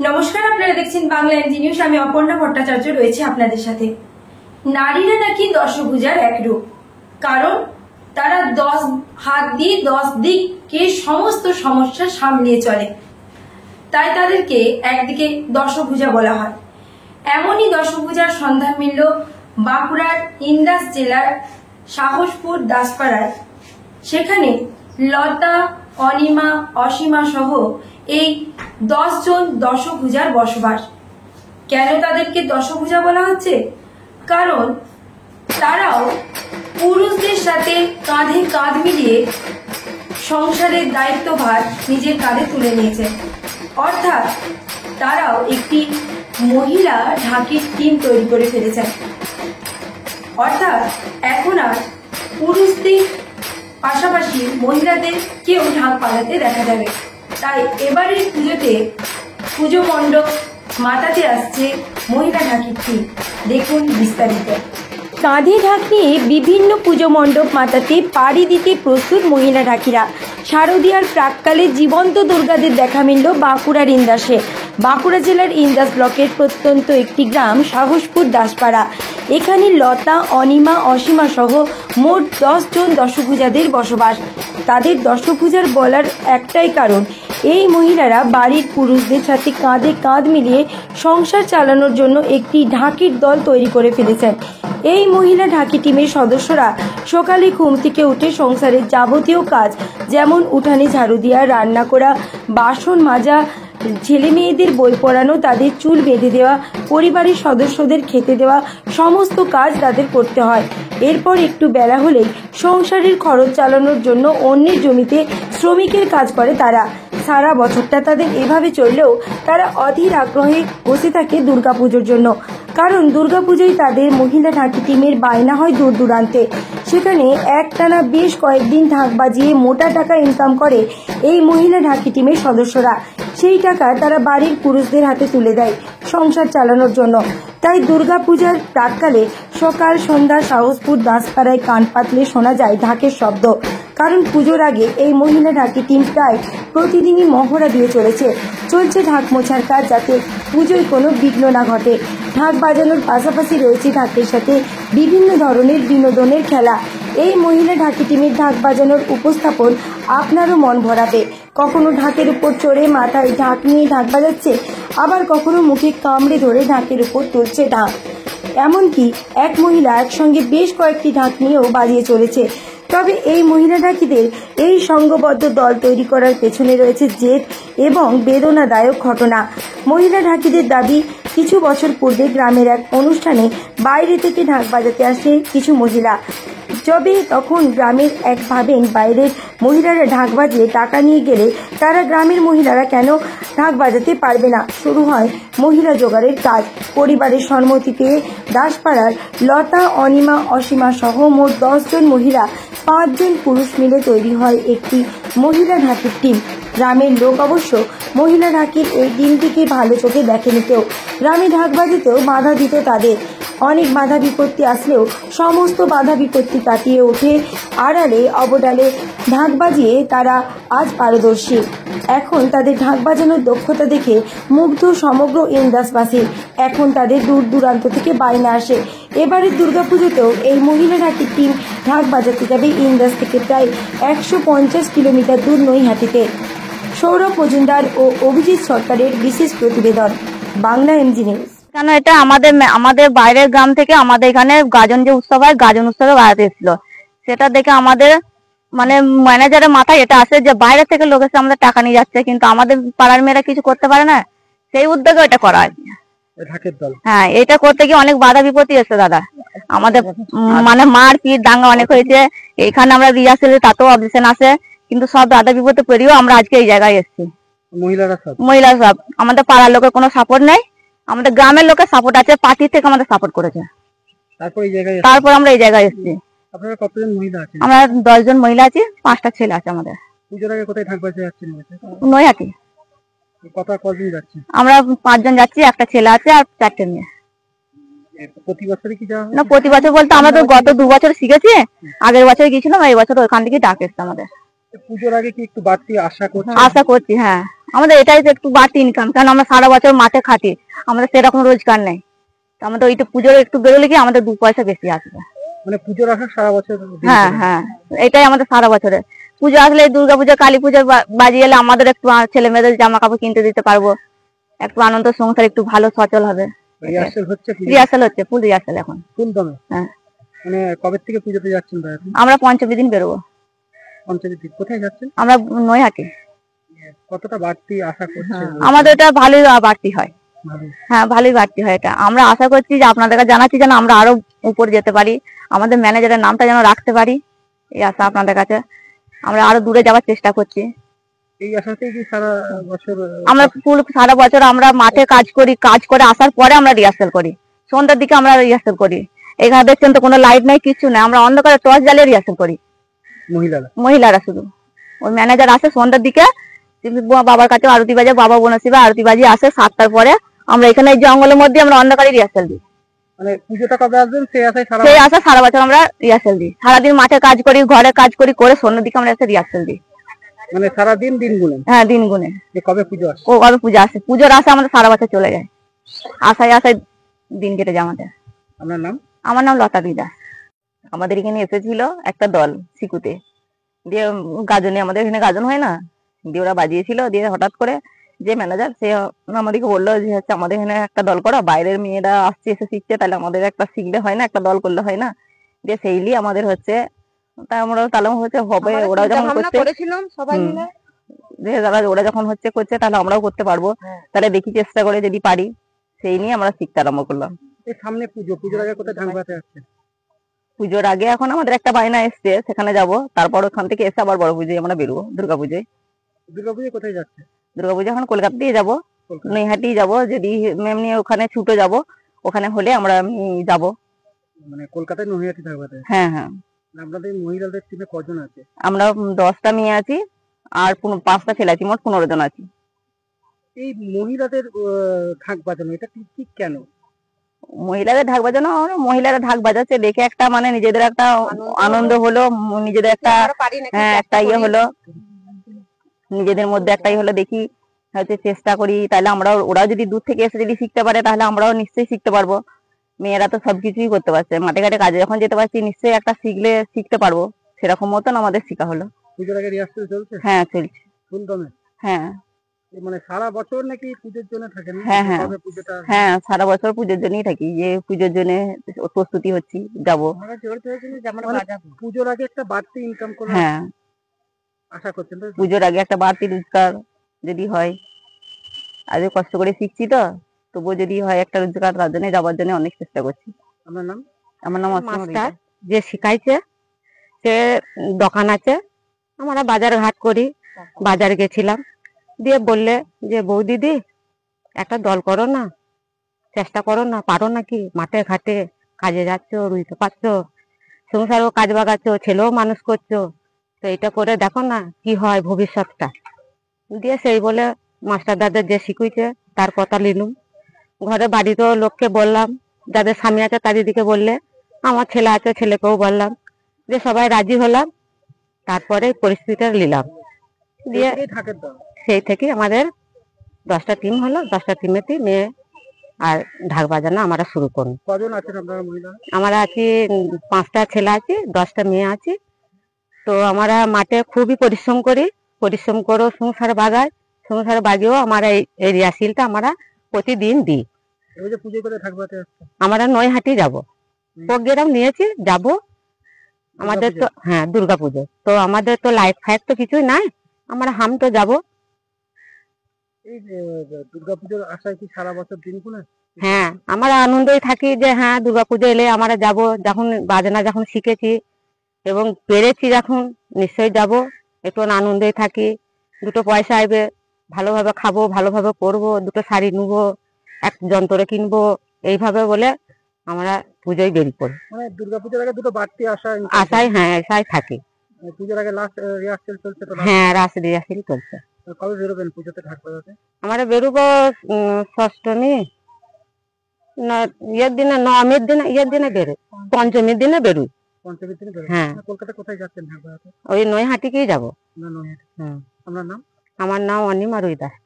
নমস্কার, আপনারা দেখছেন বাংলা এমজি নিউজ। আমি অপর্ণা ভট্টাচার্য রয়েছে আপনাদের সাথে। নারীরা নাকি দশভুজার এক রূপ, কারণ তারা 10 হাত দিয়ে 10 দিককে সমস্ত সমস্যা সামলিয়ে চলে, তাই তাদেরকে একদিকে দশভুজা বলা হয়। এমনই দশভুজার সন্ধান মিলল বাঁকুড়ার ইন্দাস জেলার সাহসপুর দাসপাড়ায়। সেখানে লতা, অনিমা, অসীমা সহ এই 10 জন দশভুজার বসবাস। কেন তাদেরকে দশভুজা বলা হচ্ছে? কারণ তারাও পুরুষদের সাথে কাঁধে কাঁধ মিলিয়ে সংসারের দায়িত্বভার নিজের কাঁধে তুলে নিয়েছে। অর্থাৎ তারাও একটি মহিলা ঢাকির টিম তৈরি করে ফেলেছেন। অর্থাৎ এখন আর পুরুষদের পাশাপাশি মহিলাদের কেউ ঢাক পালাতে দেখা যাবে। তাই এবারের পুজোতে পুজো মণ্ডপ মাতাতে আসছে মহিলা ঢাকির টিম। দেখুন বিস্তারিত। কাঁধে ঢাক নিয়ে বিভিন্ন পুজো মণ্ডপ মাতাতে পাড়ি দিতে প্রস্তুত মহিলা ঢাকিরা। শারদীয়ার প্রাককালে জীবন্ত দুর্গাদের দেখা মিলল বাঁকুড়ার ইন্দাসে। বাঁকুড়া জেলার ইন্দাস ব্লকের প্রত্যন্ত একটি গ্রাম সাহসপুর দাসপাড়া। এখানে লতা, অনিমা, অসীমা সহ মোট 10 জন দশভুজাদের বসবাস। তাদের দশভুজার বলার একটাই কারণ, এই মহিলারা বাড়ির পুরুষদের সাথে কাঁধে কাঁধ মিলিয়ে সংসার চালানোর জন্য একটি ঢাকির দল তৈরি করে ফেলেছেন। এই মহিলা ঢাকি টিমের সদস্যরা সকালে ঘুম থেকে উঠে সংসারের যাবতীয় কাজ, যেমন উঠানে ঝাড়ু দেওয়া, রান্না করা, বাসন মাজা, ছেলে মেয়েদের বই পড়ানো, তাদের চুল বেঁধে দেওয়া, পরিবারের সদস্যদের খেতে দেওয়া, সমস্ত কাজ তাদের করতে হয়। এরপর একটু বেলা হলেই সংসারের খরচ চালানোর জন্য অন্যের জমিতে শ্রমিকের কাজ করে তারা। সারা বছরটা তাদের এভাবে চললেও তারা অধীর আগ্রহে বসে থাকে দুর্গাপুজোর জন্য। কারণ দুর্গাপুজোয় তাদের মহিলা ঢাকি টিমের বায়না হয় দূর দূরান্তে। সেখানে একটানা বেশ কয়েকদিন ঢাক বাজিয়ে মোটা টাকা ইনকাম করে এই মহিলা ঢাকি টিমের সদস্যরা। সেই টাকা তারা বাড়ির পুরুষদের হাতে তুলে দেয় সংসার চালানোর জন্য। তাই দুর্গাপূজার প্রাককালে সকাল সন্ধ্যা সাহসপুর দাসপাড়ায় কান পাতলে শোনা যায় ঢাকের শব্দ। কারণ পুজোর আগে এই মহিলা ঢাকি টিম প্রায় প্রতিদিনই মহড়া দিয়ে চলছে ঢাক মোছার কাজ, যাতে পুজোয় কোনো বিঘ্ন না ঘটে। ঢাক বাজানোর পাশাপাশি রয়েছে ঢাকের সাথে বিভিন্ন ধরনের বিনোদনের খেলা। এই মহিলা ঢাকি টিমের ঢাক বাজানোর উপস্থাপন আপনারও মন ভরাবে। কখনো ঢাকের উপর চড়ে মাথায় ঢাক নিয়ে ঢাক বাজাচ্ছে, আবার কখনো মুখে কামড়ে ধরে ঢাকের উপর তুলছে ঢাক। এমনকি এক মহিলা একসঙ্গে বেশ কয়েকটি ঢাক নিয়েও বাজিয়ে চলেছে। তবে এই মহিলা ঢাকিদের এই সংঘবদ্ধ দল তৈরি করার পেছনে রয়েছে জেদ এবং বেদনাদায়ক ঘটনা। মহিলা ঢাকিদের দাবি, কিছু বছর পূর্বে গ্রামের এক অনুষ্ঠানে বাইরে থেকে ঢাক বাজাতে আসে কিছু মহিলা। তখন গ্রামের এক ভাবেন, বাইরের মহিলারা ঢাক বাজিয়ে টাকা নিয়ে গেলে তারা গ্রামের মহিলারা কেন ঢাক বাজাতে পারবে না। শুরু হয় মহিলা জোগাড়ের কাজ। পরিবারের সম্মতি পেয়ে দাসপাড়ার লতা, অনিমা, অসীমা সহ মোট 10 জন মহিলা, 5 জন পুরুষ মিলে তৈরি হয় একটি মহিলা ঢাকির টিম। গ্রামের লোক অবশ্য মহিলা ঢাকির এই টিমটিকে ভালো চোখে দেখেনি কেউ। গ্রামে ঢাক বাজাতেও বাধা দিত তাদের। অনেক বাধা বিপত্তি আসলেও সমস্ত বাধা বিপত্তি কাটিয়ে ওঠে আড়ালে অবডালে ঢাক বাজিয়ে তারা আজ পারদর্শী। এখন তাদের ঢাক বাজানোর দক্ষতা দেখে মুগ্ধ সমগ্র ইন্দাসবাসী। এখন তাদের দূর দূরান্ত থেকে বায়না আসে। এবারের দুর্গাপুজোতেও এই মহিলা ঢাকির টিম ঢাক বাজাতে যাবে ইন্দাস থেকে প্রায় 150 কিলোমিটার দূর নৈহাটিতে। সৌরভ মজুমদার ও অভিজিৎ সরকারের বিশেষ প্রতিবেদন, বাংলা এমজি নিউজ। কেন এটা আমাদের বাইরের গ্রাম থেকে আমাদের এখানে গাজন যে উৎসব হয়, গাজন উৎসবে বেড়াতে এসেছিল। সেটা দেখে আমাদের ম্যানেজারের মাথায় এটা আসে যে বাইরে থেকে লোক এসে আমাদের টাকা নিয়ে যাচ্ছে, কিন্তু আমাদের পাড়ার মেয়েরা কিছু করতে পারে না। সেই উদ্যোগে এটা করা হয়। হ্যাঁ, এটা করতে গিয়ে অনেক বাধা বিপত্তি এসছে দাদা। আমাদের মারপিট দাঙ্গা অনেক হয়েছে। এখানে আমরা রিহার্সেল তাতেও অবজেকশন আসে, কিন্তু সব বাধা বিপত্তি পেরিয়েও আমরা আজকে এই জায়গায় এসেছি। মহিলা সব আমাদের পাড়ার লোকের কোনো সাপোর্ট নেই, আমাদের গ্রামের লোকের সাপোর্ট আছে। পার্টি থেকে আমাদের সাপোর্ট করেছে, তারপর আমরা এই জায়গায় এসেছি। আমরা 10 জন মহিলা আছি, 5টা ছেলে আছে আমাদের। নৈহাটি আমরা 5 জন যাচ্ছি, একটা ছেলে আছে আর 4টে মেয়ে। না, প্রতি বছর বলতে আমরা তো গত 2 বছর শিখেছি। আগের বছর গিয়েছিলাম, এই বছর ওইখান থেকে ডাক এসছে আমাদের। পুজোর আগে কি একটু বাড়তি আশা করছেন? আশা করছি, হ্যাঁ। আমাদের এটাই তো একটু বাড়তি ইনকাম, কারণ আমরা সারা বছর মাঠে খাটি, আমাদের সেরকম রোজগার নেই। তো আমাদের ওইটা পুজোর একটু বেরোলে কি আমাদের 2 পয়সা বেশি আসবে। মানে পুজোর আশা সারা বছর দিন হ্যাঁ করেন? হ্যাঁ, এটাই আমাদের সারা বছরে। পুজো আসলে দুর্গা পুজো, কালী পুজো বাজি এলে আমাদের একটু ছেলে মেয়েদের জামা কাপড় কিনতে দিতে পারবো, একটু আনন্দ সংসার একটু ভালো সচল হবে। রিহার্সেল হচ্ছে? রিহার্সাল হচ্ছে, ফুল রিহার্সাল এখন। ফুল দমে? হ্যাঁ। মানে কবে থেকে পুজোতে যাচ্ছেন ভাই আপনি? আমরা পঞ্চমী দিন বেরোবো। পঞ্চায়েত দিন কোথায় যাচ্ছেন? আমরা নৈহাটি। কতটা বাড়তি আশা করছেন? আমাদের এটা ভালোই বাড়তি হয়। ভালো। হ্যাঁ, ভালোই বাড়তি হয়। এটা আমরা আশা করছি যে আপনাদের কাছে জানাচ্ছি যেন আমরা আরো উপরে যেতে পারি, আমাদের ম্যানেজারের নামটা যেন রাখতে পারি, এই আশা আপনাদের কাছে। আমরা আরো দূরে যাওয়ার চেষ্টা করছি। এই আশাতেই কি সারা বছর? আমরা ফুল সারা বছর আমরা মাঠে কাজ করি, কাজ করে আসার পরে আমরা রিহার্সাল করি, সন্ধ্যার দিকে আমরা রিহার্সাল করি। এখানে দেখছেন তো কোনো লাইট নাই, কিছু নেই, আমরা অন্ধকারে টর্চ জ্বালিয়ে রিহার্সাল করি। মহিলারা শুধু, ওই ম্যানেজার আসে সন্ধ্যার দিকে, বাবার কাছে আরতি বাজে, বাবা বনশিবা আরতি বাজি আসে 7টার পরে। আমরা এখানে এই জঙ্গলের মধ্যে আমরা অন্ধকারে রিহার্সাল দিই। মানে পুজোটা কবে আসবেন সেই আশায় সেই আশা সারা বছর আমরা রিহার্সাল দিই। সারাদিন মাঠে কাজ করি, ঘরে কাজ করি, করে সন্ধ্যার দিকে আমরা একটা রিহার্সাল দিই। মানে সারাদিন দিন গুনেন? হ্যাঁ, দিন গুনে। যে কবে পুজো আসে? কবে পুজো আসে, পুজোর আশা আমাদের সারা বছর চলে যায়, আশায় আশায় দিন কেটে যায় আমাদের। আপনার নাম? আমার নাম লতা দিদা। আমাদের এখানে এসেছিল একটা দল সিকুতে, দিয়ে গাজনে, আমাদের এখানে গাজন হয় না, দিয়ে ওরা বাজিয়েছিল। দিয়ে হঠাৎ করে যে ম্যানেজার, সে আমাদেরকে বললো যে হচ্ছে আমাদের এখানে একটা দল করো, বাইরের মেয়েরা আসছে এসে শিখছে, তাহলে আমাদের একটা শিখলে হয় না, একটা দল করলে হয় না। দিয়ে সেইলি আমাদের হচ্ছে, তা আমরা তাহলে হচ্ছে হবে, ওরা যখন করেছিলাম সবাই মিলে, ওরা যখন হচ্ছে করছে, তাহলে আমরাও করতে পারবো, তাহলে দেখি চেষ্টা করে যদি পারি, সেই নিয়ে আমরা শিখতে আরম্ভ করলাম। এই সামনে পুজো, পুজোর আগে কোথায় ঢাক বাজাতে আসছে? পুজোর আগে এখন আমাদের একটা বায়না এসছে, সেখানে যাব, তারপর ওখান থেকে এসে আবার বড় পুজোয় আমরা বেরোবো, দুর্গাপুজোয়। দুর্গাপুজোয় কোথায় যাচ্ছে? দুর্গাপুজো এখন কলকাতা দিয়ে যাবো, নৈহাটি যাবো, যদি এমনি ওখানে ছুটে যাব, ওখানে হলে আমরা যাব। মানে কলকাতায় নৈহাটি ঢাক বাজাতে? হ্যাঁ হ্যাঁ। আপনাদের মহিলাদের টিমে কজন আছে? আমরা 10টা মেয়ে আছি, আর 5টা ছেলে আছি, মোট 15 জন আছি। এই মহিলাদের ঢাক বাজানো, এটা ঠিক কেন? মহিলাদের ঢাক বাজানো, মহিলারা ঢাক বাজাচ্ছে দেখে একটা মানে নিজেদের একটা আনন্দ হলো, নিজেদের একটা হ্যাঁ একটা ইয়ে হলো, নিজেদের মধ্যে একটাই হলো, দেখি হয়তো চেষ্টা করি, তাহলে আমরাও, ওরাও যদি দূর থেকে এসে যদি শিখতে পারে, তাহলে আমরাও নিশ্চয়ই শিখতে পারবো। মেয়েরা তো সবকিছুই করতে পারছে, মাঠে ঘাটে কাজে যখন যেতে পারছি, নিশ্চয়ই একটা শিখতে পারবো, সেরকম মতন আমাদের শেখা হলো। পুজোর আগে রিহার্সাল চলছে? হ্যাঁ, চলছে। ফুল দমে? হ্যাঁ। মানে সারা বছর নাকি পুজোর জন্য থাকেন? হ্যাঁ হ্যাঁ হ্যাঁ, সারা বছর পুজোর জন্যই থাকি, যে পুজোর জন্য প্রস্তুতি হচ্ছি, যাবো। পুজোর আগে একটা বাড়তি ইনকাম করে হ্যাঁ, আশা করছেন? পুজোর আগে একটা বাড়তি রোজগার যদি হয়, আজকে কষ্ট করে শিখছি তো, তবুও যদি হয় একটা রোজগার, তার জন্য যাবার জন্য অনেক চেষ্টা করছি। আপনার নাম? আমার নাম মাস্টার, যে শিখাইছে সে দোকান আছে, আমরা বাজার ঘাট করি, বাজারে গেছিলাম, দিয়ে বললে যে বৌদিদি একটা দল করো না, চেষ্টা করো না, পারো নাকি, মাঠে ঘাটে কাজে যাচ্ছ, রুইতে পারছো, সংসারও কাজ বাগাচ্ছ, ছেলেও মানুষ করছো, তো এটা করে দেখো না কি হয় ভবিষ্যৎটা। দিয়ে সেই বলে মাস্টার দাদের যে শিখুইছে তার কথা নিলুম, ঘরে বাড়িতেও লোককে বললাম, যাদের স্বামী আছে তাদেরকে বললে, আমার ছেলে আছে ছেলেকেও বললাম, যে সবাই রাজি হলাম, তারপরে পরিস্থিতিটা নিলাম। দিয়ে সেই থেকে আমাদের 10টা টিম হলো, 10টা টিমেতে মেয়ে আর ঢাক বাজানো আমরা শুরু করুন। কজন আছেন আপনারা মহিলা? আমরা আছি 5টা ছেলে আছি, 10টা মেয়ে আছি। তো আমরা মাঠে খুবই পরিশ্রম করি, পরিশ্রম করে সংসার বাগাই, সংসার বাগিয়েও আমরা এই রিহার্সেলটা আমরা প্রতিদিন দিই। আমরা নৈহাটি যাব, প্রোগ্রাম নিয়েছি, যাব আমাদের তো। হ্যাঁ, দুর্গাপুজো তো আমাদের তো লাইট ফাইট তো কিছুই নাই, আমরা হাম তো যাব। এই দুর্গাপুজোর আশায় কি সারা বছর দিন গুনে? হ্যাঁ, আমরা আনন্দই থাকি যে হ্যাঁ দুর্গাপুজো এলে আমরা যাব, যখন বাজনা যখন শিখেছি এবং পেরেছি যখন, নিশ্চয়ই যাব, একটু আনন্দই থাকি, দুটো পয়সা আসবে, ভালোভাবে খাবো, ভালোভাবে পরবো, দুটো শাড়ি নেবো, এক যন্ত্র কিনবো, এইভাবে বলে আমরা পুজোয় বেরিয়ে পড়ি। মানে দুর্গাপুজোর আগে দুটো বাড়তি আশায়, হ্যাঁ আশায় থাকি। পুজোর আগে লাস্ট রিহার্সাল চলছে তো? হ্যাঁ, লাস্ট রিহার্সাল চলছে। কবে বেরোবেন পুজোতে ঢাক বাজাতে? আমরা বেরোবো ষষ্ঠমী ইয়ের দিনে, নবমীর দিনে, ইয়ের দিনে বেরোই, পঞ্চমীর দিনে বেরোই। পঞ্চমীর দিনে বেরোবেন? হ্যাঁ। আপনারা কলকাতা কোথায় যাচ্ছেন ঢাক বাজাতে? ওই নৈহাটিকেই যাবো। না নৈহাটি। হুম। আপনার নাম? আমার নাম অনিমা রুই দাস।